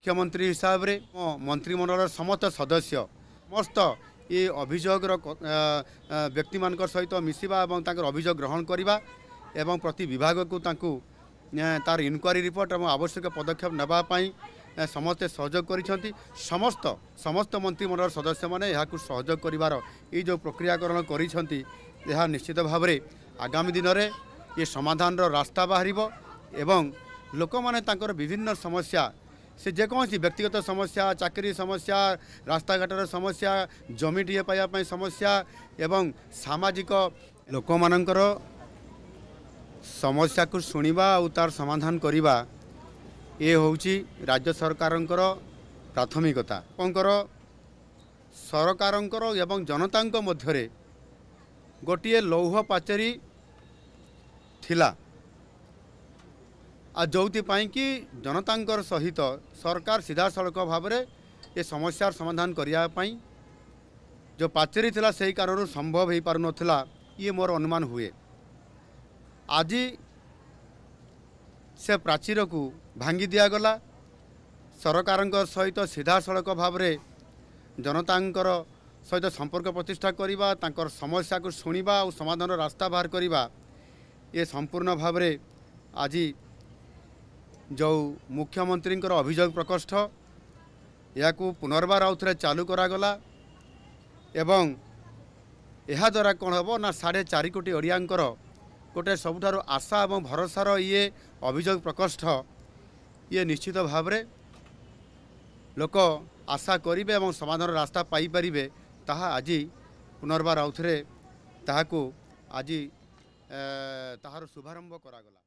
मुख्यमंत्री हिसाब रे मंत्रिमंडल समस्त सदस्य समस्त ये अभियोगर व्यक्ति मान सहित मिसवा और तांकर अभियोग ग्रहण करवा एवं प्रति विभाग को तांकु तार इनक्वारी रिपोर्ट और आवश्यक पदक्षेप नापी समस्ते सहयोग कर समस्त समस्त मंत्रिमंडल सदस्य मैंने यहाँ सहयोग कर जो प्रक्रियाकरण कर निश्चित भाव में आगामी दिन में ये समाधान रास्ता बाहर एवं लोक मैंने विभिन्न समस्या से जेकोसी व्यक्तिगत समस्या चाकरी समस्या रास्ता घाटर समस्या जमी टे पाइबा समस्या एवं सामाजिक लोक मानकर समस्या को शुणा और तार समाधान करवा ये होची राज्य सरकारंकर प्राथमिकता सरकारंकर एवं जनतांक मध्यरे गोटे लौह पाचेरी थिला आ जोपाई कि जनतांकर सहित सरकार सीधा सड़क भाव में ये समस्यार समाधान करने जो पाचेरी थिला सही कारण संभव हो पार नाला ये मोर अनुमान हुए आज से प्राचीर को भांगी दिगला सरकार सहित सीधा सड़क भाव में जनतांकर सहित संपर्क प्रतिष्ठा करवा तांकर समस्या को शुणा और समाधान रास्ता बाहर करवा ये संपूर्ण भाव में आज जो मुख्यमंत्री अभियोग प्रकोष्ठ या पुनर्बार आउ थे चालू करागला एवं यह द्वारा कौन हम ना 4.5 कोटी ओडियांकर गोटे सबुठार आशा और भरोसार ये अभियोग प्रकोष्ठ ये निश्चित भाव में लोक आशा करेंगे और समाधान रास्ता पाइपर ताहा आज पुनर्बार आउ थे ताहाकू आज ताहार शुभारंभ करागला।